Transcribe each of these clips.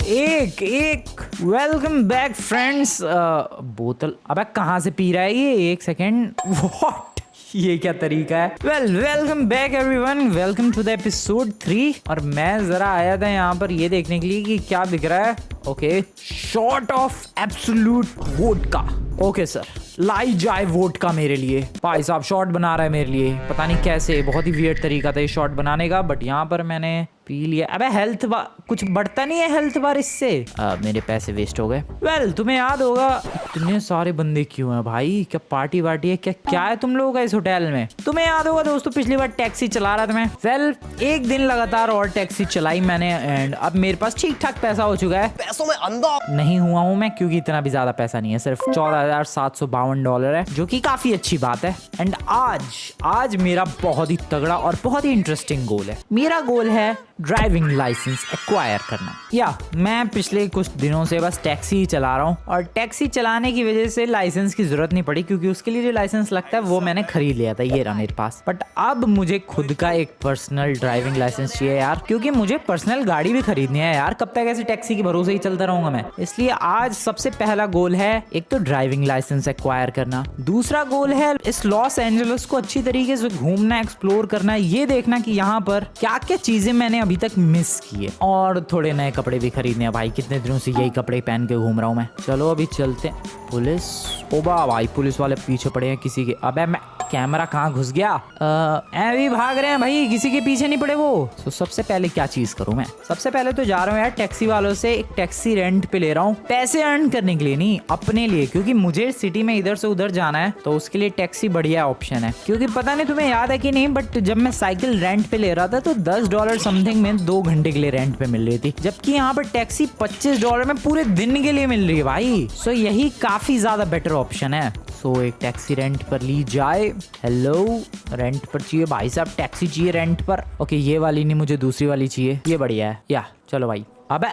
एक एक welcome back friends. बोतल अबे कहाँ से पी रहा है ये? एक सेकेंड, व्हाट? ये क्या तरीका है? Welcome back everyone, welcome to the episode 3। और मैं जरा आया था यहाँ पर ये देखने के लिए कि क्या बिक रहा है। Okay, shot of Absolut vodka. Okay sir, लाई जाए वोडका मेरे लिए। भाई साहब शॉट बना रहा है मेरे लिए, पता नहीं कैसे, बहुत ही वियर्ड तरीका था ये शॉट बनाने का, बट यहाँ पर मैंने पी लिया। अबे हेल्थ कुछ बढ़ता नहीं है हेल्थ बार इससे। मेरे पैसे वेस्ट हो गए। तुम्हें याद होगा इतने सारे बंदे क्यों हैं भाई? क्या पार्टी वार्टी है क्या है तुम लोगों का इस होटल में? तुम्हें याद होगा दोस्तों, पिछली बार टैक्सी चला रहा था मैं। एक दिन लगातार और टैक्सी चलाई मैंने एंड अब मेरे पास ठीक ठाक पैसा हो चुका है। पैसों में अंधा नहीं हुआ हूँ मैं, क्योंकि इतना भी ज्यादा पैसा नहीं है, सिर्फ $14,752 है, जो कि काफी अच्छी बात है। एंड आज मेरा बहुत ही तगड़ा और बहुत ही इंटरेस्टिंग गोल है। मेरा गोल है ड्राइविंग लाइसेंस एक्वायर करना। मैं पिछले कुछ दिनों से बस टैक्सी ही चला रहा हूँ और टैक्सी चलाने की वजह से लाइसेंस की जरूरत नहीं पड़ी, क्योंकि उसके लिए जो लाइसेंस लगता है वो मैंने खरीद लिया था, ये रहा मेरे पास। बट अब मुझे खुद का एक पर्सनल ड्राइविंग लाइसेंस चाहिए यार, क्योंकि मुझे पर्सनल गाड़ी भी खरीदनी है यार। कब तक ऐसे टैक्सी के भरोसे ही चलता रहूंगा मैं? इसलिए आज सबसे पहला गोल है एक तो ड्राइविंग लाइसेंस एक्वायर करना। दूसरा गोल है इस लॉस एंजलिस को अच्छी तरीके से घूमना, एक्सप्लोर करना, ये देखना कि यहाँ पर क्या क्या चीजें मैंने अभी तक मिस की है। और थोड़े नए कपड़े भी खरीदने हैं भाई, कितने दिनों से यही कपड़े पहन के घूम रहा हूँ मैं। चलो अभी चलते हैं। पुलिस, ओबा भाई पुलिस वाले पीछे पड़े हैं किसी के। अबे मैं कैमरा कहाँ घुस गया? भी भाग रहे हैं भाई, किसी के पीछे नहीं पड़े वो। तो सबसे पहले क्या चीज करूं मैं? सबसे पहले तो जा रहा हूँ यार टैक्सी वालों से एक टैक्सी रेंट पे ले रहा हूँ, पैसे अर्न करने के लिए नहीं, अपने लिए, क्योंकि मुझे सिटी में इधर से उधर जाना है, तो उसके लिए टैक्सी बढ़िया ऑप्शन है। क्योंकि पता नहीं तुम्हें याद है कि नहीं, बट जब मैं साइकिल रेंट पे ले रहा था तो $10 समथिंग में 2 घंटे के लिए रेंट पे मिल रही थी, जबकि यहाँ पर टैक्सी $25 में पूरे दिन के लिए मिल रही है भाई। सो यही काफी ज्यादा बेटर ऑप्शन है। सो एक टैक्सी रेंट पर ली जाए। हेलो, रेंट पर चाहिए भाई साहब, टैक्सी चाहिए रेंट पर। ओके, ये वाली नहीं, मुझे दूसरी वाली चाहिए, ये बढ़िया है। या चलो भाई। अबे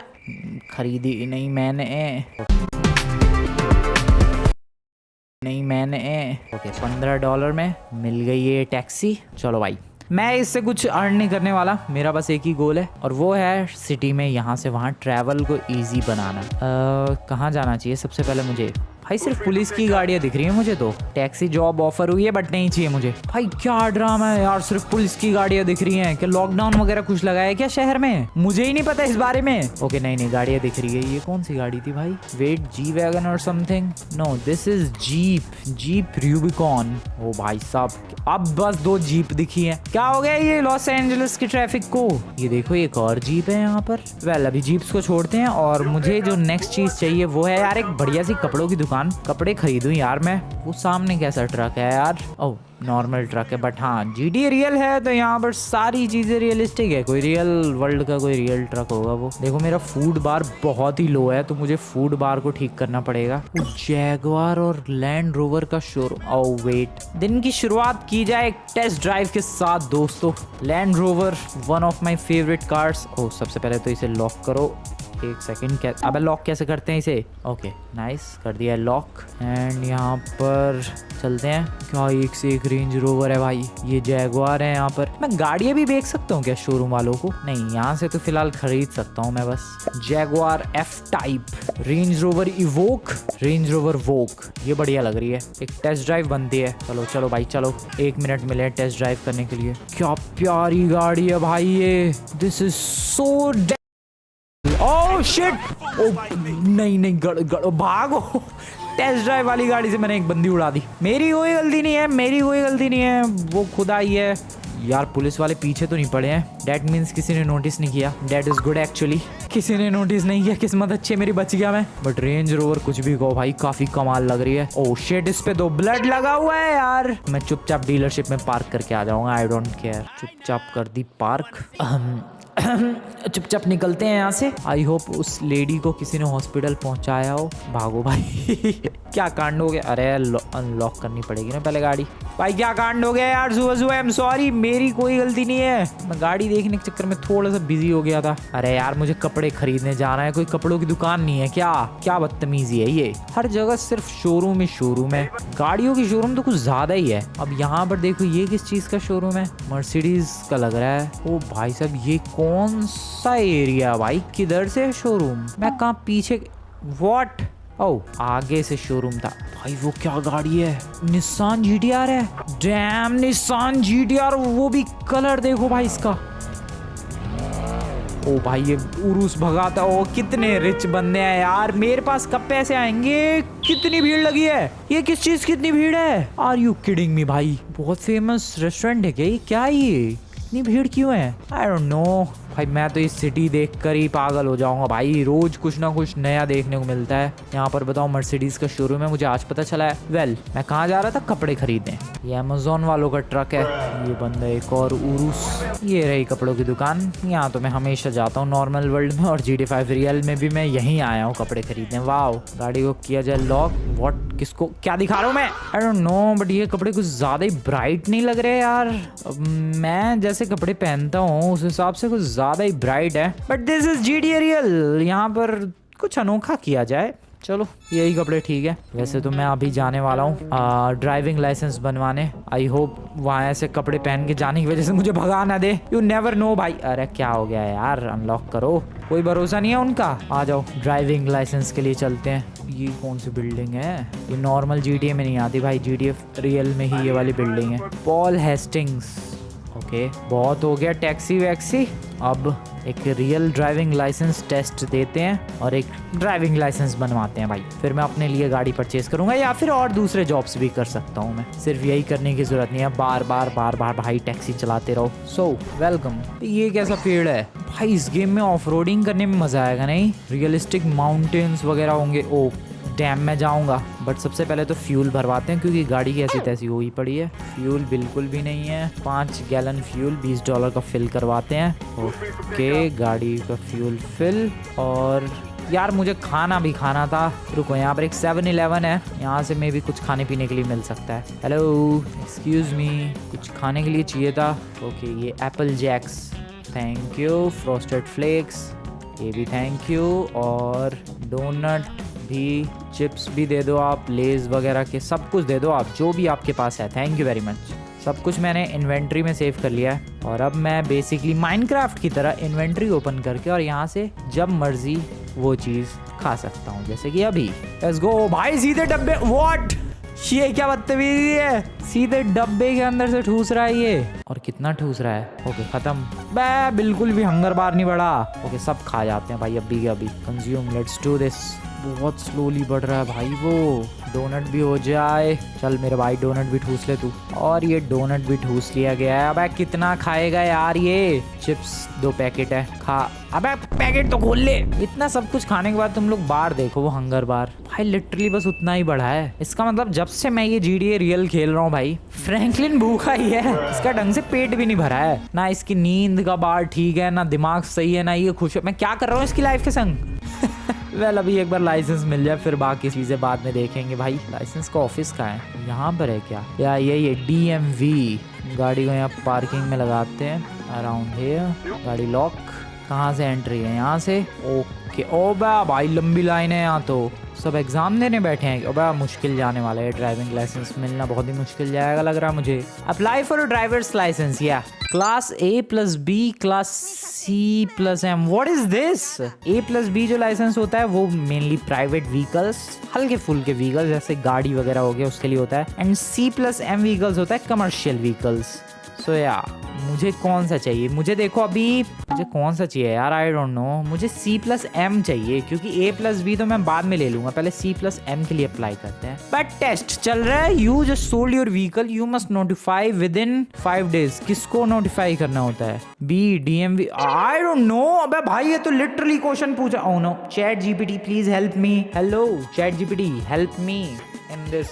खरीदी नहीं मैंने, ओके $15 में मिल गई ये टैक्सी। चलो भाई, मैं इससे कुछ अर्न नहीं करने वाला, मेरा बस एक ही गोल है और वो है सिटी में यहाँ से वहाँ ट्रैवल को इजी बनाना। कहाँ जाना चाहिए सबसे पहले मुझे? भाई सिर्फ पुलिस की गाड़ियाँ दिख रही है मुझे तो। टैक्सी जॉब ऑफर हुई है बट नहीं चाहिए मुझे। भाई क्या ड्रामा है यार, सिर्फ पुलिस की गाड़ियाँ दिख रही हैं। क्या लॉकडाउन वगैरह कुछ लगा है क्या शहर में? मुझे ही नहीं पता इस बारे में। ओके नहीं गाड़ियाँ दिख रही है। ये कौन सी गाड़ी थी भाई? वेट, जी वैगन और something? No, this is Jeep Rubicon. ओ भाई साहब, अब बस 2 जीप दिखी है। क्या हो गया ये लॉस एंजलिस की ट्रैफिक को? ये देखो एक और जीप है यहाँ पर। अभी जीप्स को छोड़ते हैं और मुझे जो नेक्स्ट चीज चाहिए वो है यार एक बढ़िया सी कपड़ों की दुकान। कपड़े खरीदूं यार मैं। वो सामने कैसा ट्रक है यार? ओह नॉर्मल ट्रक है, बट हाँ GTA रियल है तो यहाँ पर सारी चीजें रियलिस्टिक है। कोई रियल वर्ल्ड का कोई रियल ट्रक होगा वो। देखो मेरा फूड बार बहुत ही लो है तो मुझे फूड बार को ठीक करना पड़ेगा। जैगवार और लैंड रोवर का शोरूम। ओह वेट, दिन की शुरुआत की जाए एक टेस्ट ड्राइव के साथ दोस्तों। Land Rover, one of my favourite cars. ओह सबसे पहले तो इसे लॉक करो। एक सेकंड, क्या अबे लॉक कैसे करते हैं इसे? ओके नाइस, कर दिया है लॉक। एंड यहाँ पर चलते हैं। क्या एक से एक रेंज रोवर है भाई, ये जैगवार है। यहाँ पर मैं गाड़ियाँ भी बेच सकता हूँ क्या शोरूम वालों को? नहीं, यहाँ से तो फिलहाल खरीद सकता हूँ मैं बस। Jaguar F type, Range Rover Evoque, Range Rover Evoque, ये बढ़िया लग रही है। एक टेस्ट ड्राइव बनती है। चलो भाई चलो, 1 मिनट मिले टेस्ट ड्राइव करने के लिए। क्या प्यारी गाड़ी है भाई ये। This is so oh shit. नहीं भागो। टेस्ट ड्राइव वाली गाड़ी से मैंने एक बंदी उड़ा दी। मेरी कोई गलती नहीं है, वो खुद आई है यार। पुलिस वाले पीछे तो नहीं पड़े हैं, डेट मीन्स किसी ने नोटिस नहीं किया। डेट इज गुड एक्चुअली, किसी ने नोटिस नहीं किया, किस्मत अच्छी है मेरी, बच गया मैं। बट रेंज रोवर कुछ भी कहो भाई, काफी कमाल लग रही है। ओह शिट, इस पे 2 ब्लड लगा हुआ है यार। मैं चुपचाप डीलरशिप में पार्क करके आ जाऊंगा, आई डोंट केयर। चुपचाप कर दी पार्क। चुपचाप निकलते हैं यहाँ से। आई होप उस लेडी को किसी ने हॉस्पिटल पहुंचाया हो। भागो भाई। क्या कांड हो गया? अरे अनलॉक करनी पड़ेगी ना पहले गाड़ी। भाई क्या कांड हो गया यार सुबह सुबह। आई एम सॉरी, मेरी कोई गलती नहीं है। मैं गाड़ी देखने के चक्कर में थोड़ा सा बिजी हो गया था। अरे यार मुझे कपड़े खरीदने जाना है, कोई कपड़ों की दुकान नहीं है क्या? क्या बदतमीजी है ये, हर जगह सिर्फ शोरूम ही शोरूम है। गाड़ियों की शोरूम तो कुछ ज्यादा ही है। अब यहाँ पर देखो ये किस चीज का शोरूम है, मर्सिडीज का लग रहा है। ओ भाई साहब ये कौन सा एरिया भाई, किधर से शोरूम? मैं कहाँ पीछे, व्हाट? ओ आगे से शोरूम था भाई। वो क्या गाड़ी है? निसान GTR है। डैम निसान GTR, वो भी कलर देखो भाई इसका। ओ भाई ये उरुस भगाता। ओ कितने रिच बंदे हैं यार, मेरे पास कब पैसे आएंगे? कितनी भीड़ लगी है, ये किस चीज की इतनी भीड़ है? आर यू किडिंग मी भाई? बहुत फेमस रेस्टोरेंट है क्या ये? क्या है ये, इतनी भीड़ क्यों है? आई डोंट नो भाई, मैं तो इस सिटी देखकर ही पागल हो जाऊंगा भाई। रोज कुछ ना कुछ नया देखने को मिलता है यहाँ पर। बताओ मर्सिडीज का शोरूम है, मुझे आज पता चला है। वेल मैं कहाँ जा रहा था? कपड़े खरीदने। ये अमेजोन वालों का ट्रक है। ये बंदा एक और उरुस। ये रही कपड़ों की दुकान। यहाँ तो मैं हमेशा जाता हूँ नॉर्मल वर्ल्ड में, और GT5 रियल में भी मैं यहीं आया हूँ कपड़े खरीदने। वाह, गाड़ी को किया जाए लॉक। व्हाट, किसको क्या दिखा रहा हूँ मैं? आई डोंट नो, बट ये कपड़े कुछ ज्यादा ही ब्राइट नहीं लग रहे यार। मैं जैसे कपड़े पहनता हूँ उस हिसाब से कुछ ज्यादा ही ब्राइट है। But this is GTA real, यहाँ पर कुछ अनोखा किया जाए। चलो यही कपड़े ठीक है। वैसे तो मैं अभी जाने वाला हूँ ड्राइविंग लाइसेंस बनवाने। आई होप वहाँ ऐसे कपड़े पहन के जाने की वजह से मुझे भगा ना दे। यू नेवर नो भाई। अरे क्या हो गया यार, अनलॉक करो, कोई भरोसा नहीं है उनका। आ जाओ ड्राइविंग लाइसेंस के लिए चलते हैं। ये कौन सी बिल्डिंग है? ये नॉर्मल GTA में नहीं आती भाई, GTA रियल में ही ये वाली बिल्डिंग है। Paul Hastings. ओके बहुत हो गया टैक्सी वैक्सी। अब एक रियल ड्राइविंग लाइसेंस टेस्ट देते हैं और एक ड्राइविंग लाइसेंस बनवाते हैं भाई। फिर मैं अपने लिए गाड़ी परचेज करूंगा, या फिर और दूसरे जॉब्स भी कर सकता हूँ मैं। सिर्फ यही करने की जरूरत नहीं है, बार बार भाई टैक्सी चलाते रहो। So welcome. ये कैसा पेड़ है भाई? इस गेम में ऑफ रोडिंग करने में मजा आएगा नहीं? रियलिस्टिक माउंटेन्स वगैरह होंगे। ओ डैम में जाऊंगा, बट सबसे पहले तो फ्यूल भरवाते हैं क्योंकि गाड़ी की ऐसी तैसी हुई पड़ी है। फ्यूल बिल्कुल भी नहीं है। 5 गैलन फ्यूल $20 का फिल करवाते हैं। ओके गाड़ी का फ्यूल फिल। और यार मुझे खाना भी खाना था। रुको, यहाँ पर एक 7-Eleven है, यहाँ से मैं भी कुछ खाने पीने के लिए मिल सकता है। हेलो एक्सक्यूज मी, कुछ खाने के लिए चाहिए था। ओके ये Apple Jacks, thank you. Frosted Flakes, ये भी थैंक यू। और डोनट भी, चिप्स भी दे दो आप, लेज वगैरह के सब कुछ दे दो आप, जो भी आपके पास है। Thank you very much. सब कुछ मैंने इन्वेंट्री में सेव कर लिया है। और अब मैं बेसिकली माइनक्राफ्ट की तरह इन्वेंट्री ओपन करके और यहाँ से जब मर्जी वो चीज़ खा सकता हूँ, जैसे कि अभी। लेट्स गो भाई, सीधे डब्बे। व्हाट, ये क्या बदतमीजी है? सीधे डब्बे के अंदर से ठूस रहा है ये। और कितना ठूस रहा है? ओके खत्म। बिल्कुल भी हंगर बार नहीं बढ़ा। ओके सब खा जाते हैं भाई अभी के अभी। Consume, let's do this. बहुत स्लोली बढ़ रहा है भाई वो। डोनट भी हो जाए। चल मेरे भाई डोनट भी ठूस ले तू। और ये डोनट भी ठूस लिया गया है। अबे कितना खाएगा यार ये? चिप्स 2 पैकेट है, खा। अबे पैकेट तो खोल ले। इतना सब कुछ खाने के बाद तुम लोग बार देखो, वो हंगर बार भाई लिटरली बस उतना ही बढ़ा है। इसका मतलब जब से मैं ये GTA रियल खेल रहा हूँ भाई, फ्रैंकलिन भूखा ही है। इसका ढंग से पेट भी नहीं भरा है ना। इसकी नींद का बार ठीक है ना, दिमाग सही है ना, ये खुश है। मैं क्या कर रहा हूँ इसकी लाइफ के संग? वेल अभी एक बार लाइसेंस मिल जाए, फिर बाकी चीजें बाद में देखेंगे भाई। लाइसेंस का ऑफिस कहाँ है? यहाँ पर है क्या? या ये DMV। गाड़ी को यहाँ पार्किंग में लगाते हैं, अराउंड हियर। गाड़ी लॉक। कहाँ से एंट्री है? यहाँ से। ओके। ओ भाई लंबी लाइन है यहाँ तो। सब एग्जाम देने बैठे हैं। अब मुश्किल जाने वाला है, ड्राइविंग लाइसेंस मिलना बहुत ही मुश्किल जाएगा लग रहा है मुझे। अप्लाई फॉर ड्राइवर्स लाइसेंस, या class A+B, class C+M। What is this? A+B जो लाइसेंस होता है वो मेनली प्राइवेट व्हीकल्स, हल्के फुल्के व्हीकल्स जैसे गाड़ी वगैरह हो गया उसके लिए होता है। एंड C+M व्हीकल्स होता है कमर्शियल व्हीकल्स। सो या मुझे कौन सा चाहिए? मुझे देखो अभी मुझे कौन सा चाहिए यार, आई डोंट नो। मुझे C+M चाहिए क्योंकि A+B तो मैं बाद में ले लूंगा, पहले C+M के लिए अप्लाई करते हैं। बट टेस्ट चल रहा है। You just sold your vehicle, you must notify within 5 days। किसको नोटिफाई करना होता है? DMV, I don't know. अबे भाई ये तो लिटरली क्वेश्चन पूछा। Oh no, ChatGPT please help me. Hello ChatGPT help me in this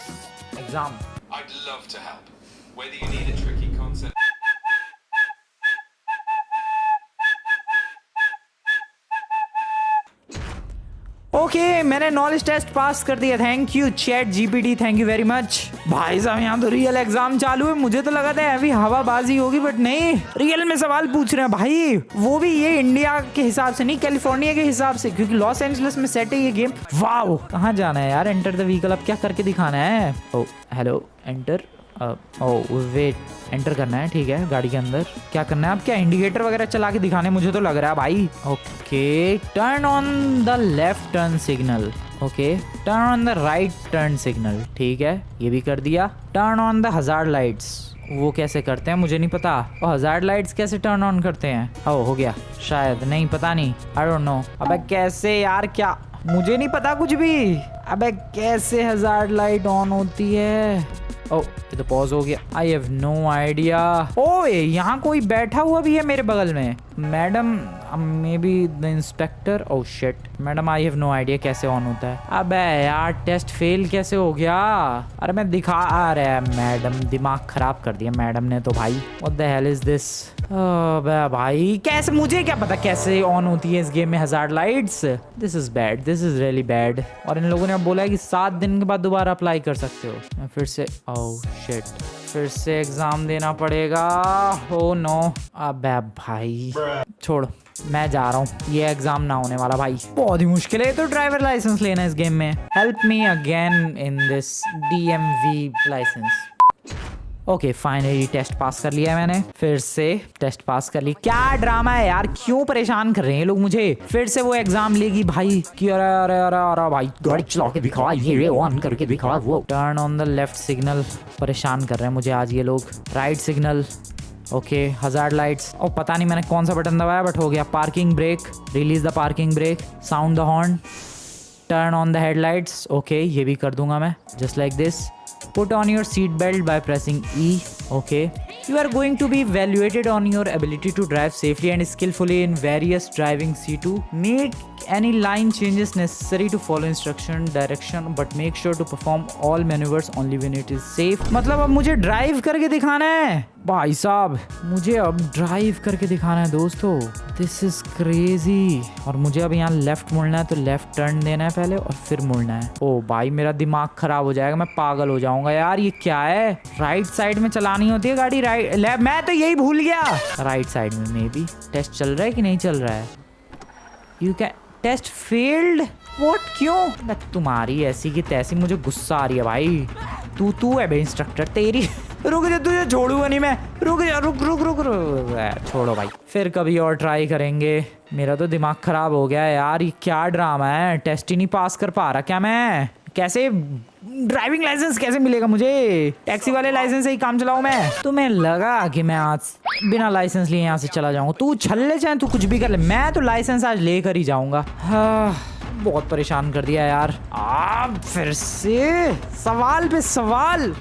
exam. I'd love to help. Whether you need a tricky concept. Okay मैंने knowledge test pass कर दिया। Thank you chat GPT, thank you very much. भाई साहब यहाँ तो real exam चालू है। मुझे तो लगा था अभी हवाबाजी होगी बट नहीं, रियल में सवाल पूछ रहे हैं भाई। वो भी ये इंडिया के हिसाब से नहीं, कैलिफोर्निया के हिसाब से, क्योंकि लॉस एंजलिस में सेट है ये गेम। वाओ कहाँ जाना है यार? Enter the vehicle. अब क्या करके दिखाना है? ओ हेलो एंटर। वेट, एंटर करना है, ठीक है। गाड़ी के अंदर क्या करना है? अब क्या इंडिकेटर वगैरह चला के दिखाने मुझे तो लग रहा है भाई। Okay turn on the left turn signal. Okay turn on the right turn signal, ठीक है ये भी कर दिया। Turn on the hazard lights, वो कैसे करते हैं मुझे नहीं पता। और हजार्ड लाइट्स कैसे टर्न ऑन करते हैं? हो गया शायद, नहीं पता नहीं, आई डोंट नो। अबे कैसे यार? क्या मुझे नहीं पता कुछ भी। अबे कैसे हजार्ड लाइट ऑन होती है? ये तो पॉज हो गया। I have no idea. ओए यहाँ कोई बैठा हुआ भी है मेरे बगल में। Madam may be the inspector. Oh shit madam, I have no idea कैसे ऑन होता है। अबे यार टेस्ट फेल कैसे हो गया? अरे मैं दिखा आ रहा है। मैडम दिमाग खराब कर दिया मैडम ने तो भाई। What the hell is this? भाई कैसे, मुझे क्या पता कैसे ऑन होती है इस गेम में hazard lights. This is bad, this is really bad. और इन लोगों ने बोला है कि 7 दिन के बाद दोबारा अप्लाई कर सकते हो। मैं फिर से शिट, फिर से एग्जाम देना पड़ेगा। Oh no. अबे भाई छोड़, मैं जा रहा हूँ, ये एग्जाम ना होने वाला भाई। बहुत ही मुश्किल है तो ड्राइवर लाइसेंस लेना इस गेम में। Help me again in this DMV license. Okay finally test pass कर लिया है मैंने। फिर से टेस्ट पास कर ली। क्या ड्रामा है यार, क्यों परेशान कर रहे हैं लोग मुझे? फिर से वो एग्जाम लेगी भाई कि अरे अरे अरे अरे भाई गाड़ी चला के दिखा, ये ऑन करके दिखा। वो turn on the left signal, परेशान कर रहे हैं मुझे आज ये लोग। Write signal, okay hazard lights. और पता नहीं मैंने कौन सा बटन दबाया बट हो गया। Parking brake, release the parking brake, sound the horn, turn on the headlights. Okay ये भी कर दूंगा मैं, just like this. Put on your seat belt by pressing E. Okay. You are going to be evaluated on your ability to drive safely and skillfully in various driving C2. Make any line changes necessary to follow instruction direction, but make sure to perform all maneuvers only when it is safe. मतलब अब मुझे drive करके दिखाना है भाई साहब, मुझे अब ड्राइव करके दिखाना है दोस्तों। This is crazy. और मुझे अब यहाँ लेफ्ट मुड़ना है तो लेफ्ट टर्न देना है पहले और फिर मुड़ना है। ओ भाई मेरा दिमाग खराब हो जाएगा, मैं पागल हो जाऊंगा यार। ये क्या है? राइट साइड में चलानी होती है गाड़ी, राइट लेफ्ट, मैं तो यही भूल गया। राइट साइड में मे बी। टेस्ट चल रहा है कि नहीं चल रहा है? You can test failed. What, क्यों? तुम्हारी ऐसी की तैसी, मुझे गुस्सा आ रही है भाई। तू है बे इंस्ट्रक्टर, तेरी रुक जा, तुझे छोड़ूंगा नहीं मैं। रुक जा, रुक रुक रुक रुक। छोड़ो भाई, फिर कभी और ट्राई करेंगे। मेरा तो दिमाग खराब हो गया यार, ये क्या ड्रामा है? टेस्ट ही नहीं पास कर पा रहा क्या मैं? कैसे ड्राइविंग लाइसेंस कैसे मिलेगा मुझे? टैक्सी वाले लाइसेंस से ही काम चलाऊं मैं? तुम्हें लगा कि मैं आज बिना लाइसेंस लिए यहाँ से चला जाऊंगा? तू छल्ले चाहे तू कुछ भी कर ले, मैं तो लाइसेंस आज लेकर ही जाऊंगा। हाँ, बहुत परेशान कर दिया यार। फिर से सवाल पे सवाल।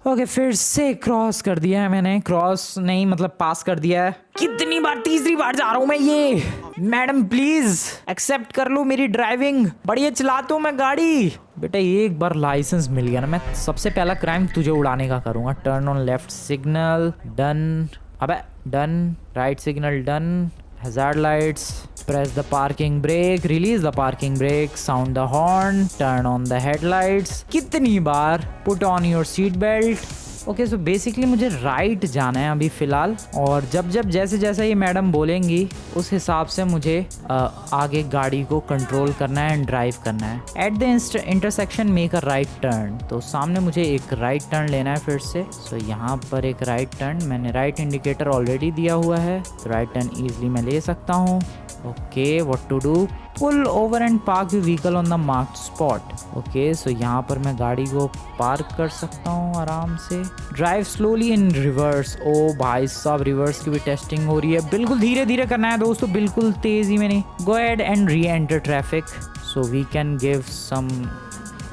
ओके फिर से क्रॉस कर दिया है मैंने। क्रॉस नहीं मतलब पास कर दिया है। कितनी बार, तीसरी बार जा रहा हूँ मैं ये। मैडम प्लीज एक्सेप्ट कर लो मेरी ड्राइविंग, बढ़िया चलाता हूँ मैं गाड़ी। बेटा एक बार लाइसेंस मिल गया ना, मैं सबसे पहला क्राइम तुझे उड़ाने का करूँगा। Turn on left signal, done. अबे done. Right signal done. hazard lights, press the parking brake, release the parking brake, sound the horn, turn on the headlights. कितनी बार? put on your seat belt. Okay so basically मुझे right जाना है अभी फ़िलहाल, और जब जैसे जैसे ये मैडम बोलेंगी उस हिसाब से मुझे आगे गाड़ी को कंट्रोल करना है एंड ड्राइव करना है। At the intersection make a right turn, तो सामने मुझे एक राइट टर्न लेना है फिर से। सो यहाँ पर एक राइट टर्न, मैंने राइट इंडिकेटर ऑलरेडी दिया हुआ है तो राइट टर्न ईजिली मैं ले सकता हूँ। Okay what to do? Pull over and park the vehicle on the marked spot. Okay so यहाँ पर मैं गाड़ी को पार्क कर सकता हूँ आराम से। Drive slowly in reverse. ओ भाई साहब रिवर्स की भी टेस्टिंग हो रही है। बिल्कुल धीरे धीरे करना है दोस्तों, बिल्कुल तेजी में नहीं। Go ahead and re enter traffic so we can give some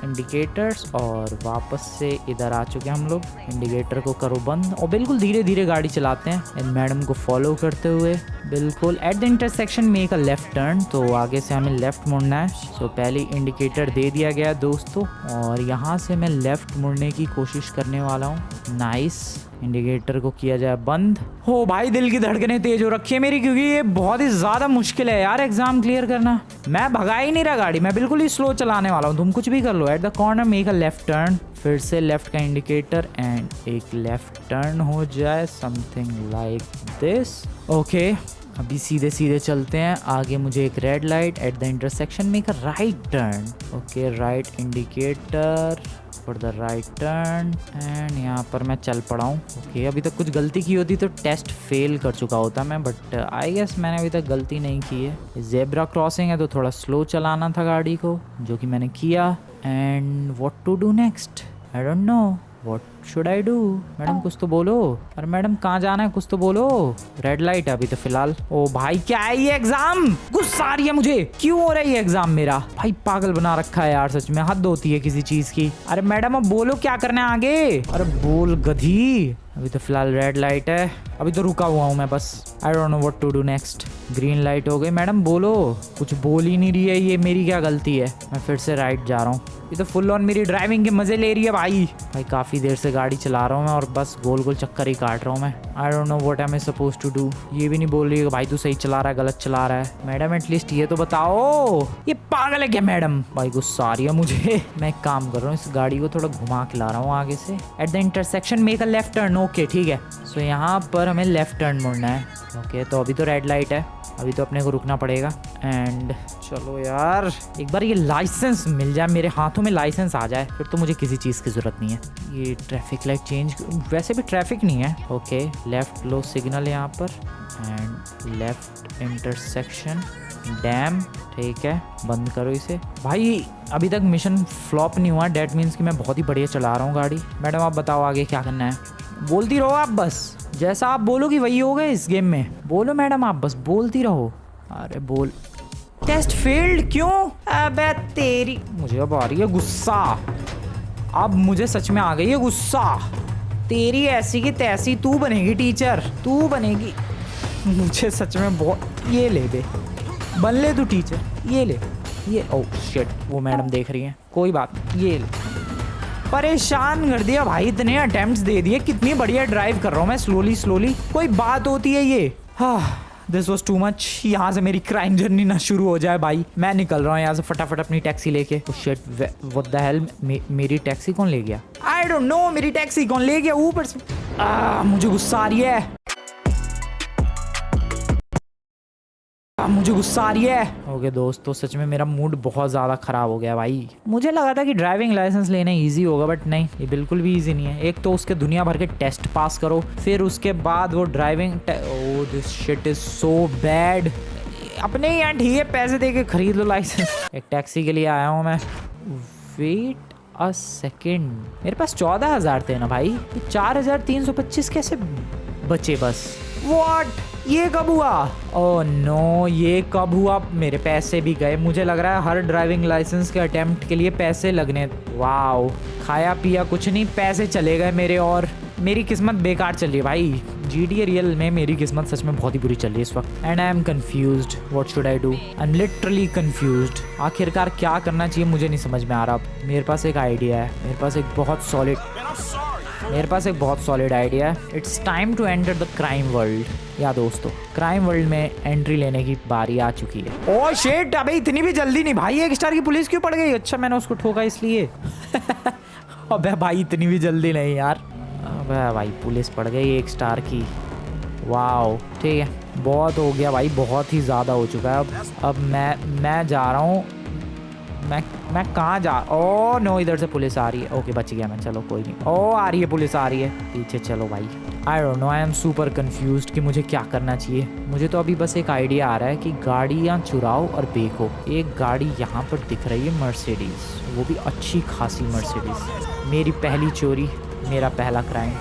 indicators, और वापस से इधर आ चुके हैं हम लोग। इंडिकेटर को करो बंद और बिल्कुल धीरे धीरे गाड़ी चलाते हैं इन मैडम को फॉलो करते हुए। बिल्कुल at the intersection make a left turn, तो आगे से हमें लेफ्ट मुड़ना है। सो पहले इंडिकेटर दे दिया गया दोस्तों, और यहाँ से मैं लेफ्ट मुड़ने की कोशिश करने वाला हूँ। नाइस। इंडिकेटर को किया जाए बंद। हो भाई दिल की धड़कनें तेज हो रखी है मेरी, क्योंकि ये बहुत ही ज्यादा मुश्किल है यार एग्जाम क्लियर करना। मैं भगा ही नहीं रहा गाड़ी, मैं बिल्कुल ही स्लो चलाने वाला हूँ। तुम कुछ भी कर लो। At the corner make a left turn, फिर से लेफ्ट का इंडिकेटर एंड एक लेफ्ट टर्न हो जाए, समथिंग लाइक दिस। ओके अभी सीधे सीधे चलते हैं आगे। मुझे एक red light at the intersection make a right turn. Okay right indicator for the right turn and यहाँ पर मैं चल पड़ा हूँ। ओके अभी तक कुछ गलती की होती तो टेस्ट फेल कर चुका होता मैं, बट आई गेस मैंने अभी तक गलती नहीं की है। जेब्रा क्रॉसिंग है तो थोड़ा स्लो चलाना था गाड़ी को, जो कि मैंने किया। And what to do next, I don't know what should I do. Madam कुछ तो बोलो। अरे मैडम कहाँ जाना है, कुछ तो बोलो। रेड लाइट है अभी तो फिलहाल। ओ भाई क्या है ये एग्जाम, गुस्सा आ रही है मुझे। क्यों हो रहा है ये एग्जाम मेरा? भाई पागल बना रखा है यार, सच में हद होती है किसी चीज की। अरे मैडम अब बोलो क्या करना है आगे। अरे बोल गधी। अभी तो फिलहाल रेड लाइट है, अभी तो रुका हुआ हूँ मैं बस। I don't know what to do next. Green light हो गई। मैडम बोलो। कुछ बोल ही नहीं रही है, ये मेरी क्या गलती है? मैं फिर से राइट जा रहा हूँ। ये तो फुल ऑन मेरी ड्राइविंग के मजे ले रही है भाई। भाई काफी देर से गाड़ी चला रहा हूँ मैं और बस गोल गोल चक्कर ही काट रहा हूँ मैं। I don't know what I am suppose to do. ये भी नहीं बोल रही है भाई तू सही चला रहा है गलत चला रहा है। मैडम एटलीस्ट ये तो बताओ, ये पागल है क्या मैडम? भाई गुस्सा आ रही है मुझे। मैं एक काम कर रहा हूँ, इस गाड़ी को थोड़ा घुमा के ला रहा हूँ आगे से। At the intersection make a left turn. Okay ठीक है, सो यहाँ पर हमें लेफ्ट टर्न मुड़ना है। ओके तो अभी तो रेड लाइट है, अभी तो अपने को रुकना पड़ेगा। एंड चलो यार एक बार ये लाइसेंस मिल जाए, मेरे हाथों में लाइसेंस आ जाए, फिर तो मुझे किसी चीज़ की ज़रूरत नहीं है। ये ट्रैफिक लाइट चेंज, वैसे भी ट्रैफिक नहीं है। ओके लेफ्ट लो सिग्नल यहाँ पर एंड लेफ्ट इंटरसेक्शन डैम। ठीक है बंद करो इसे। भाई अभी तक मिशन फ्लॉप नहीं हुआ, डेट मीन्स कि मैं बहुत ही बढ़िया चला रहा हूँ गाड़ी। मैडम आप बताओ आगे क्या करना है? बोलती रहो आप बस, जैसा आप बोलोगी वही होगा इस गेम में। बोलो मैडम आप बस बोलती रहो। अरे बोल। टेस्ट फेल्ड क्यों? अबे तेरी, मुझे अब आ रही है गुस्सा। अब मुझे सच में आ गई है गुस्सा। तेरी ऐसी की तैसी तू बनेगी टीचर, तू बनेगी। मुझे सच में बहुत, ये ले दे, बन ले तू टीचर, ये ले ये। ओह शिट वो मैडम देख रही हैं, कोई बात नहीं, ये ले। परेशान कर दिया भाई, इतने अटेम्प्ट्स दे दिए। कितनी बढ़िया ड्राइव कर रहा हूँ मैं, स्लोली स्लोली, कोई बात होती है ये? हाँ दिस वॉज टू मच। यहाँ से मेरी क्राइम जर्नी ना शुरू हो जाए भाई। मैं निकल रहा हूँ यहाँ से फटाफट अपनी टैक्सी लेके। शिट व्हाट द हेल, मेरी टैक्सी कौन ले गया? आई डोंट नो मेरी टैक्सी कौन ले गया। ऊपर से मुझे गुस्सा आ रही है, मुझे गुस्सा आ रही है। ओके दोस्तों सच में मेरा मूड बहुत ज़्यादा ख़राब हो गया भाई। मुझे लगा था कि ड्राइविंग लाइसेंस लेना इजी होगा, बट नहीं, ये बिल्कुल भी इजी नहीं है। एक तो उसके दुनिया भर के टेस्ट पास करो, फिर उसके बाद वो driving. Oh this shit is so bad. अपने ही यहाँ ठीक है, पैसे दे के खरीद लो लाइसेंस। एक टैक्सी के लिए आया हूँ मैं। वेट अ सेकेंड, मेरे पास 14,000 थे ना भाई, 4,325 कैसे बचे बस? व्हाट, ये कब हुआ? ओह नो ये कब हुआ? मेरे पैसे भी गए। मुझे लग रहा है हर ड्राइविंग लाइसेंस के अटेम्प्ट के लिए पैसे लगने। वाओ खाया पिया कुछ नहीं, पैसे चले गए मेरे और मेरी किस्मत बेकार चल रही है भाई। GTA रियल में मेरी किस्मत सच में बहुत ही बुरी चल रही है इस वक्त। And I am confused, what should I do? I am literally confused. आखिरकार क्या करना चाहिए मुझे नहीं समझ में आ रहा। मेरे पास एक आइडिया है, मेरे पास एक बहुत सॉलिड आइडिया है। It's time to enter the crime world. या दोस्तों क्राइम वर्ल्ड में एंट्री लेने की बारी आ चुकी है। ओह शिट, अबे इतनी भी जल्दी नहीं भाई, 1 स्टार की पुलिस क्यों पड़ गई? अच्छा मैंने उसको ठोका इसलिए। अबे भाई इतनी भी जल्दी नहीं यार। अबे भाई पुलिस पड़ गई 1 स्टार की। वाओ ठीक है, बहुत हो गया भाई, बहुत ही ज़्यादा हो चुका है। अब मैं जा रहा हूँ। मैं कहाँ जा? ओह नो इधर से पुलिस आ रही है। ओके बच गया मैं, चलो कोई नहीं। ओह आ रही है पुलिस, आ रही है पीछे। चलो भाई आई don't no, I am super confused कि मुझे क्या करना चाहिए। मुझे तो अभी बस एक आइडिया आ रहा है कि गाड़ियाँ चुराओ और बेचो। एक गाड़ी यहाँ पर दिख रही है मर्सिडीज़, वो भी अच्छी खासी मर्सिडीज़। मेरी पहली चोरी, मेरा पहला crime.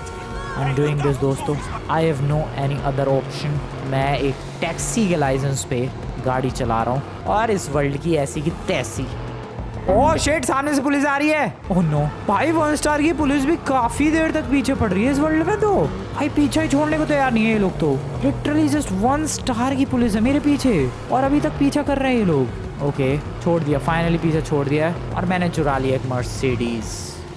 I am doing this दोस्तों, I have no any other option. मैं एक टैक्सी के लाइसेंस पे गाड़ी चला रहा हूँ और इस वर्ल्ड की ऐसी की तैसी। ओह शिट सामने से पुलिस आ रही है। ओह नो भाई 1 स्टार की पुलिस भी काफी देर तक पीछे पड़ रही है इस वर्ल्ड में। तो भाई पीछे ही छोड़ने को तैयार नहीं है ये लोग। तो लिटरली जस्ट 1 स्टार की पुलिस है मेरे पीछे और अभी तक पीछा कर रहे हैं ये लोग। ओके छोड़ दिया, फाइनली पीछे छोड़ दिया है और मैंने चुरा लिया एक मर्सिडीज।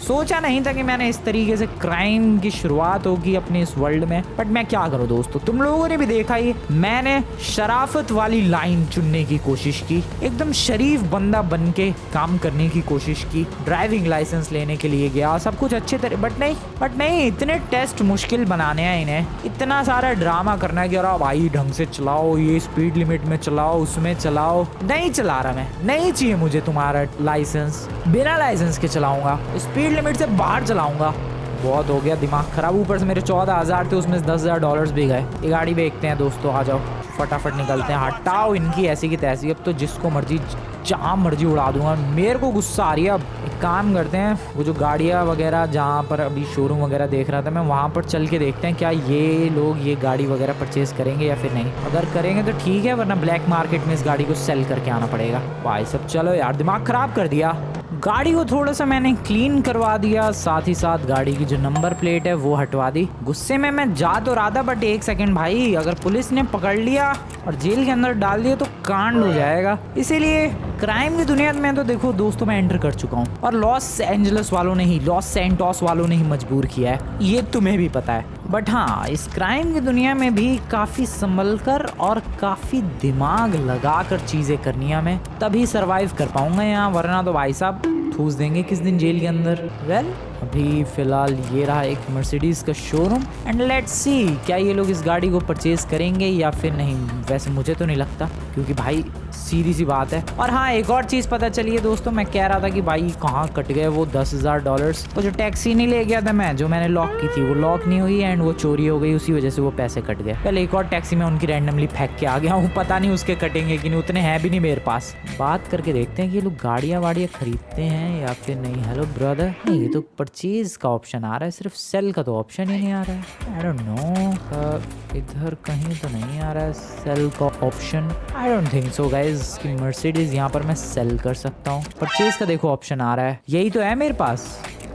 सोचा नहीं था कि मैंने इस तरीके से क्राइम की शुरुआत होगी अपने इस वर्ल्ड में, बट मैं क्या करूं दोस्तों, तुम लोगों ने भी देखा ही, मैंने शराफत वाली लाइन चुनने की कोशिश की, एकदम शरीफ बंदा बन के काम करने की कोशिश की, ड्राइविंग लाइसेंस लेने के लिए गया, सब कुछ अच्छे तरह, बट नहीं इतने टेस्ट मुश्किल बनाने हैं इन्हें, इतना सारा ड्रामा करना है कि अरे भाई ढंग से चलाओ, ये स्पीड लिमिट में चलाओ, उसमें चलाओ। नहीं चला रहा मैं, नहीं चाहिए मुझे तुम्हारा लाइसेंस, बिना लाइसेंस के चलाऊंगा, स्पीड लिमिट से बाहर चलाऊंगा। बहुत हो गया दिमाग खराब, ऊपर से मेरे 14,000 थे, उसमें $10,000 भी गए। ये गाड़ी बेचते हैं दोस्तों, आ जाओ फटाफट निकलते हैं, हटाओ इनकी ऐसी की तैसी, अब तो जिसको मर्जी जहाँ मर्जी उड़ा दूंगा। मेरे को गुस्सा आ रही है। अब एक काम करते हैं, वो जो गाड़ियाँ वगैरह जहाँ पर अभी शोरूम वगैरह देख रहा था मैं, वहाँ पर चल के देखते हैं क्या ये लोग ये गाड़ी वगैरह परचेज करेंगे या फिर नहीं। अगर करेंगे तो ठीक है, वरना ब्लैक मार्केट में इस गाड़ी को सेल करके आना पड़ेगा। भाई सब चलो यार, दिमाग खराब कर दिया। गाड़ी को थोड़ा सा मैंने क्लीन करवा दिया, साथ ही साथ गाड़ी की जो नंबर प्लेट है वो हटवा दी। गुस्से में मैं जा तो रहा था, बट एक सेकंड भाई, अगर पुलिस ने पकड़ लिया और जेल के अंदर डाल दिया तो कांड हो जाएगा। इसीलिए क्राइम की दुनिया में तो देखो दोस्तों मैं एंटर कर चुका हूँ, और लॉस एंजल्स वालों ने ही, लॉस सैंटोस वालों ने ही मजबूर किया है, ये तुम्हें भी पता है। बट हाँ, इस क्राइम की दुनिया में भी काफ़ी संभल कर और काफ़ी दिमाग लगा कर चीज़ें करनी है हमें, तभी सरवाइव कर पाऊंगा यहाँ, वरना तो भाई साहब ठूस देंगे किस दिन जेल के अंदर। वेल अभी फिलहाल ये रहा एक मर्सिडीज का शोरूम, एंड लेट्स सी क्या ये लोग इस गाड़ी को परचेज करेंगे या फिर नहीं। वैसे मुझे तो नहीं लगता, क्योंकि भाई सीधी सी बात है। और हाँ, एक और चीज़ पता चली है दोस्तों, मैं कह रहा था कि भाई कहाँ कट गए वो $10,000। वो जो टैक्सी नहीं ले गया था मैं, जो मैंने लॉक की थी, वो लॉक नहीं हुई एंड वो चोरी हो गई, उसी वजह से वो पैसे कट गए। पहले एक और टैक्सी में उनकी रैंडमली फेंक के आ गया हूँ, पता नहीं उसके कटेंगे कि नहीं, उतने हैं भी नहीं मेरे पास। बात करके देखते हैं कि ये लोग गाड़ियाँ वाड़ियाँ खरीदते हैं या फिर नहीं। हेलो ब्रदर, नहीं ये तो परचेज का ऑप्शन आ रहा है, सिर्फ सेल का तो ऑप्शन ही नहीं आ रहा है। आई डोंट नो, इधर कहीं तो नहीं आ रहा है सेल का option. I don't think so guys कि मर्सिडीज यहाँ पर मैं सेल कर सकता हूँ। परचेज का देखो ऑप्शन आ रहा है, यही तो है मेरे पास,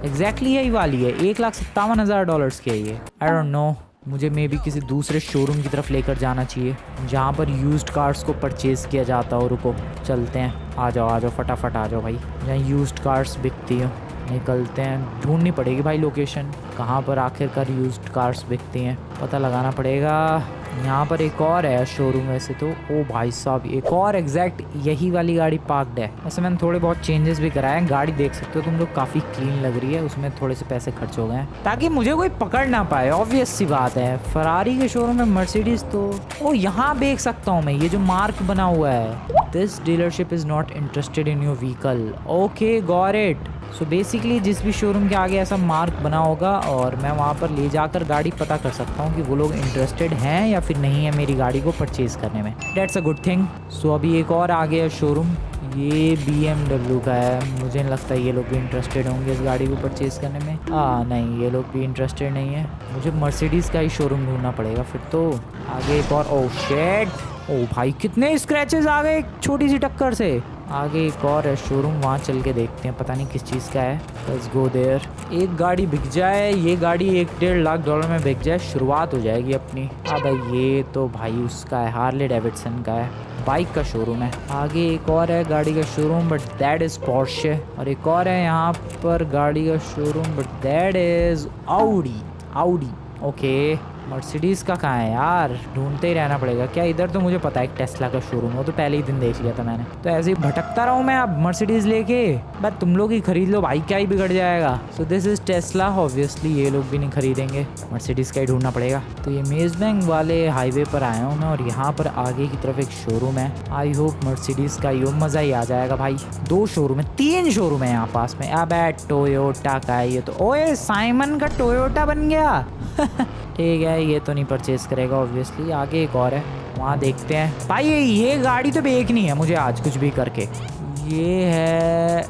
एग्जैक्टली यही वाली है, $1,57,000 की है ये। आई डोंट नो, मुझे मे बी किसी दूसरे शोरूम की तरफ लेकर जाना चाहिए जहाँ पर यूज्ड कार्स को परचेज किया जाता हो। रुको चलते हैं, आ जाओ फटाफट आ जाओ भाई, जहाँ यूज्ड कार्स बिकती हो। निकलते हैं, ढूंढनी पड़ेगी भाई लोकेशन, कहाँ पर आखिरकार यूज्ड कार्स बिकती हैं, पता लगाना पड़ेगा। यहाँ पर एक और है शोरूम वैसे तो, ओ भाई साहब एक और एग्जैक्ट यही वाली गाड़ी पार्कड है। वैसे मैंने थोड़े बहुत चेंजेस भी कराए हैं, गाड़ी देख सकते हो तुम लोग, काफ़ी क्लीन लग रही है, उसमें थोड़े से पैसे खर्च हो गए हैं ताकि मुझे कोई पकड़ ना पाए, ऑब्वियस सी बात है। फरारी के शोरूम में मर्सिडीज तो, ओ यहाँ देख सकता हूँ मैं, ये जो मार्क बना हुआ है, this dealership is not interested in your vehicle. Okay got it. So basically जिस भी शोरूम के आगे ऐसा मार्क बना होगा और मैं वहाँ पर ले जाकर गाड़ी पता कर सकता हूँ कि वो लोग इंटरेस्टेड हैं या फिर नहीं है मेरी गाड़ी को परचेज़ करने में। That's a good thing. So अभी एक और आ गया शोरूम, ये BMW का है, मुझे नहीं लगता ये लोग भी इंटरेस्टेड होंगे इस गाड़ी को परचेज़ करने में। नहीं ये लोग भी इंटरेस्टेड नहीं है, मुझे मर्सिडीज़ का ही शोरूम ढूंढना पड़ेगा फिर तो। आगे एक और, ओह शिट, ओ भाई कितने स्क्रैचेस आ गए छोटी सी टक्कर से। आगे एक और है शोरूम, वहाँ चल के देखते हैं, पता नहीं किस चीज़ का है। Let's go there. एक गाड़ी बिक जाए, ये गाड़ी $1-1.5 लाख में बिक जाए, शुरुआत हो जाएगी अपनी। भाई ये तो भाई उसका है, हार्ले डेविडसन का है, बाइक का शोरूम है। आगे एक और है गाड़ी का showroom, but that is Porsche. और एक और है यहाँ पर गाड़ी का showroom, but that is Audi. Okay, Mercedes का कहाँ है यार, ढूंढते ही रहना पड़ेगा। क्या इधर तो मुझे पता है एक टेस्ला का शोरूम, वो तो पहले ही दिन देख लिया था मैंने, तो ऐसे ही भटकता रहूँ मैं अब मर्सिडीज़ लेके। बस तुम लोग ही खरीद लो भाई, क्या ही बिगड़ जाएगा। So this is Tesla, obviously ये लोग भी नहीं खरीदेंगे, मर्सिडीज़ का ही ढूंढना पड़ेगा। तो ये मेज़बैंक वाले हाईवे पर आया हूँ मैं, और यहाँ पर आगे की तरफ एक शोरूम है। आई होप मर्सिडीज़ का यो मज़ा ही आ जाएगा भाई। 2 शोरूम है, 3 शोरूम है यहाँ पास में। अब टोयोटा का है ये तो, ओए साइमन का टोयोटा बन गया। ठीक है, ये तो नहीं परचेज करेगा ऑब्वियसली। आगे एक और है, वहाँ देखते हैं भाई। ये गाड़ी तो बेचनी है मुझे आज कुछ भी करके। ये है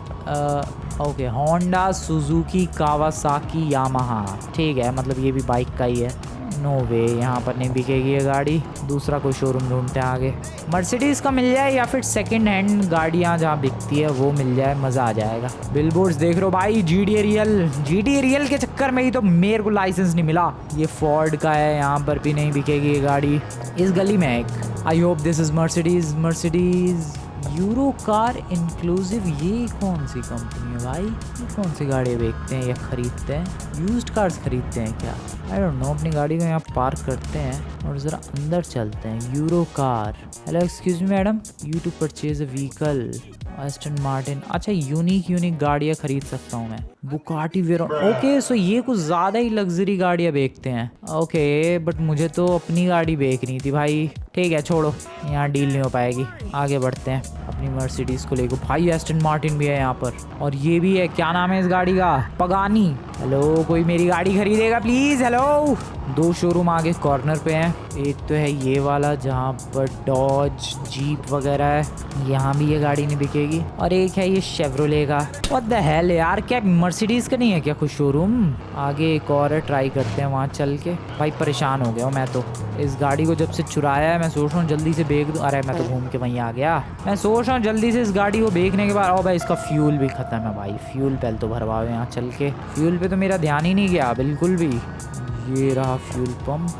okay, Honda, Suzuki, Kawasaki, Yamaha. ठीक है, मतलब ये भी बाइक का ही है। नो वे, यहाँ पर नहीं बिकेगी ये गाड़ी, दूसरा कोई शोरूम ढूंढते हैं आगे। मर्सिडीज़ का मिल जाए या फिर सेकंड हैंड गाड़ियाँ जहाँ बिकती है वो मिल जाए, मज़ा आ जाएगा। बिलबोर्ड्स देख रहे हो भाई, GTA रियल के चक्कर में ही तो मेरे को लाइसेंस नहीं मिला। ये फोर्ड का है, यहाँ पर भी नहीं बिकेगी ये गाड़ी। इस गली में एक, I hope this is Mercedes. Euro car inclusive, ये कौन सी कंपनी है भाई? ये कौन सी गाड़ी बेचते हैं या खरीदते हैं? यूज्ड कार्स खरीदते हैं क्या? आई डोंट नो। अपनी गाड़ी को यहाँ पार्क करते हैं और ज़रा अंदर चलते हैं। Euro car. Hello excuse me madam, you to purchase a vehicle Aston Martin. अच्छा, यूनिक गाड़ियाँ खरीद सकता हूँ मैं। Bugatti Veyron. ओके, सो ये कुछ ज़्यादा ही लग्जरी गाड़ियाँ बेचते हैं। ओके, बट मुझे तो अपनी गाड़ी बेचनी थी भाई। ठीक है, छोड़ो, यहाँ डील नहीं हो पाएगी। आगे बढ़ते हैं अपनी मर्सिडीज़ को लेकर। भाई एस्टन मार्टिन भी है यहाँ पर, और ये भी है। क्या नाम है इस गाड़ी का? पगानी। हेलो, कोई मेरी गाड़ी खरीदेगा प्लीज़? हेलो। 2 शोरूम आगे कॉर्नर पे हैं। एक तो है ये वाला जहाँ पर डॉज जीप वगैरह है, यहाँ भी ये गाड़ी नहीं बिकेगी। और एक है ये शेवरोले का। व्हाट द हेल यार, क्या मर्सिडीज़ का नहीं है क्या कुछ शोरूम? आगे एक और है, ट्राई करते हैं वहाँ चल के। भाई परेशान हो गया हूँ मैं तो। इस गाड़ी को जब से चुराया है, मैं सोच रहा हूँ जल्दी से बेच दूँ। अरे मैं तो घूम के वहीं आ गया। मैं सोच रहा हूँ जल्दी से इस गाड़ी को बेचने के बाद। ओ भाई, इसका फ्यूल भी ख़त्म है भाई। फ्यूल पहले तो भरवाओ यहाँ चल के। फ्यूल पे तो मेरा ध्यान ही नहीं गया बिल्कुल भी। ये रहा फ्यूल पंप।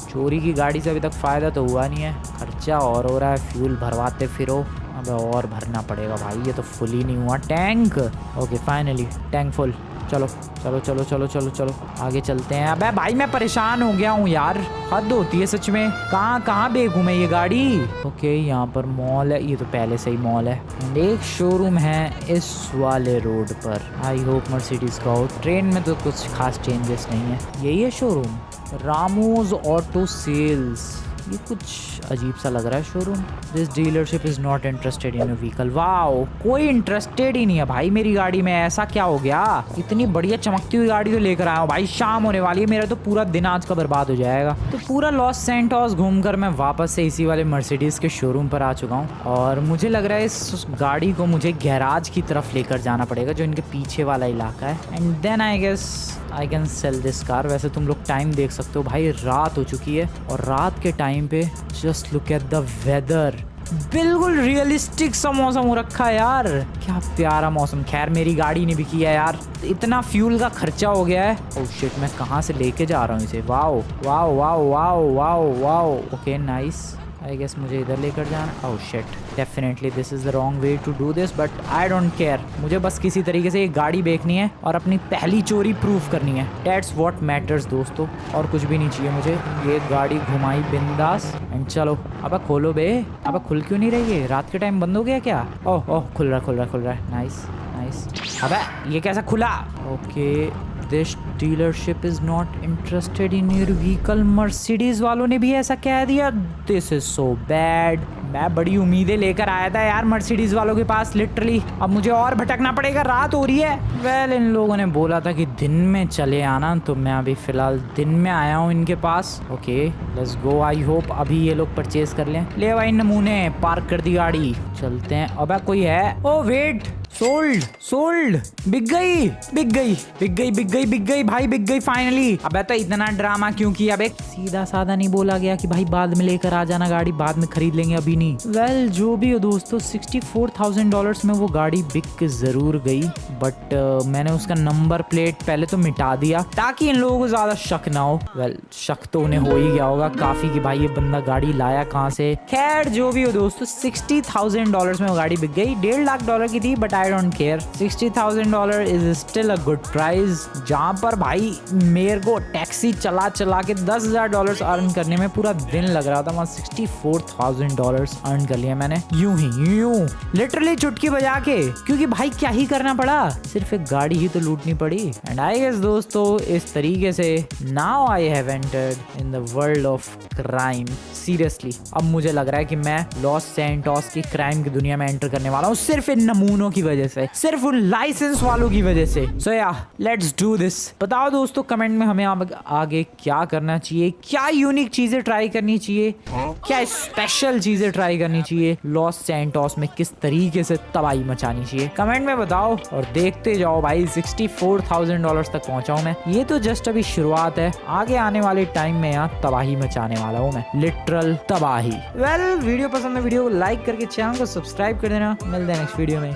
चोरी की गाड़ी से अभी तक फ़ायदा तो हुआ नहीं है, खर्चा और हो रहा है। फ्यूल भरवाते फिरो। अब और भरना पड़ेगा भाई, ये तो फुल ही नहीं हुआ tank. Okay, finally tank full. चलो चलो चलो चलो चलो चलो आगे चलते हैं। अबे भाई, मैं परेशान हो गया हूँ यार, हद होती है सच में। कहाँ बेचूं मैं ये गाड़ी? ओके, यहाँ पर मॉल है। ये तो पहले से ही मॉल है। एंड एक शोरूम है इस वाले रोड पर। आई होप मर्सिडीज का हो। ट्रेन में तो कुछ खास चेंजेस नहीं है। यही है शोरूम, रामोज ऑटो सेल्स। ये कुछ अजीब सा लग रहा है showroom. This dealership is not interested in vehicle. Wow, कोई इंटरेस्टेड ही नहीं है भाई मेरी गाड़ी में। ऐसा क्या हो गया? इतनी बढ़िया चमकती हुई गाड़ी तो लेकर आया हूँ भाई। शाम होने वाली है, मेरा तो पूरा दिन आज का बर्बाद हो जाएगा। तो पूरा लॉस सैंटोस घूमकर मैं वापस से इसी वाले मर्सिडीज़ के शोरूम पर आ चुका हूँ। और मुझे लग रहा है इस गाड़ी को मुझे गैराज की तरफ लेकर जाना पड़ेगा, जो इनके पीछे वाला इलाका है। And then I guess I can sell this car. वैसे तुम लोग टाइम देख सकते हो भाई, रात हो चुकी है। और रात के टाइम पे just look at the weather. बिल्कुल रियलिस्टिक सा मौसम हो रखा है यार। क्या प्यारा मौसम। खैर मेरी गाड़ी नहीं बिकी है यार, इतना फ्यूल का खर्चा हो गया है। ओह शिट, मैं कहाँ से लेके जा रहा हूँ इसे? Wow wow wow wow wow wow. Okay nice. I guess मुझे इधर लेकर जाना। Oh shit, definitely this is the wrong way to do this, but I don't care. मुझे बस किसी तरीके से ये गाड़ी बेचनी है और अपनी पहली चोरी प्रूफ करनी है। दैट्स व्हाट मैटर्स दोस्तों, और कुछ भी नहीं चाहिए मुझे। ये गाड़ी घुमाई बिंदास एंड चलो। अब खोलो बे। अब खुल क्यों नहीं रही है? रात के टाइम बंद हो गया क्या? ओह ओह, खुल रहा है। Nice nice. अबे ये कैसा खुला? Okay, this dealership is not interested in your vehicle. Mercedes वालों ने भी ऐसा कह दिया। This is so bad. मैं बड़ी उम्मीदें लेकर आया था यार मर्सिडीज वालों के पास, लिटरली। अब मुझे और भटकना पड़ेगा, रात हो रही है। वेल, इन लोगों ने बोला था कि दिन में चले आना, तो मैं अभी फिलहाल दिन में आया हूँ इनके पास। Okay let's go. I hope अभी ये लोग परचेज कर लें। ले भाई नमूने, पार्क कर दी गाड़ी, चलते हैं। अब कोई है? Oh wait, sold. बिक गई भाई, बिक गई फाइनली। अबे तो इतना ड्रामा क्यों किया? अबे सीधा साधा नहीं बोला गया कि भाई बाद में लेकर आ जाना गाड़ी, बाद में खरीद लेंगे, अभी नहीं। वेल, जो भी हो दोस्तों, $64,000 में वो गाड़ी बिक जरूर गई, बट मैंने उसका नंबर प्लेट पहले तो मिटा दिया ताकि इन लोगों को ज्यादा शक ना हो। वेल, शक तो उन्हें हो ही गया होगा काफी कि भाई ये बंदा गाड़ी लाया कहाँ से। खैर जो भी हो दोस्तों, $60,000 में वो गाड़ी बिक गई। $1.5 लाख की थी, but I don't care. $60,000 is still a good price, जहाँ पर भाई मेरे को टैक्सी चला के $10,000 अर्न करने में पूरा दिन लग रहा था। वहाँ $64,000 अर्न कर लिया मैंने यूं लिटरली चुटकी बजा के, क्योंकि भाई क्या ही करना पड़ा, सिर्फ एक गाड़ी ही तो लूटनी पड़ी। एंड आई गेस दोस्तों, इस तरीके से now I have entered in the world of crime. Seriously अब मुझे लग रहा है कि मैं लॉस सैंटोस की क्राइम की दुनिया में एंटर करने वाला हूँ, सिर्फ इन नमूनों की वजह से, सिर्फ उन लाइसेंस वालों की वजह से। सो या लेट्स डू दिस। बताओ दोस्तों कमेंट में हमें आगे क्या करना चाहिए, क्या यूनिक चीजें ट्राई करनी चाहिए, क्या स्पेशल चीजें ट्राई करनी चाहिए, लॉस सैंटोस में किस तरीके से तबाही मचानी चाहिए, कमेंट में बताओ। और देखते जाओ भाई, $64,000 तक पहुंचा हूं मैं। ये तो जस्ट अभी शुरुआत है, आगे आने वाले टाइम में यहाँ तबाही मचाने वाला हूँ मैं, लिटरल तबाही। वेल, वीडियो पसंद है वीडियो को लाइक करके चैनल को सब्सक्राइब कर देना। मिलते हैं नेक्स्ट वीडियो में।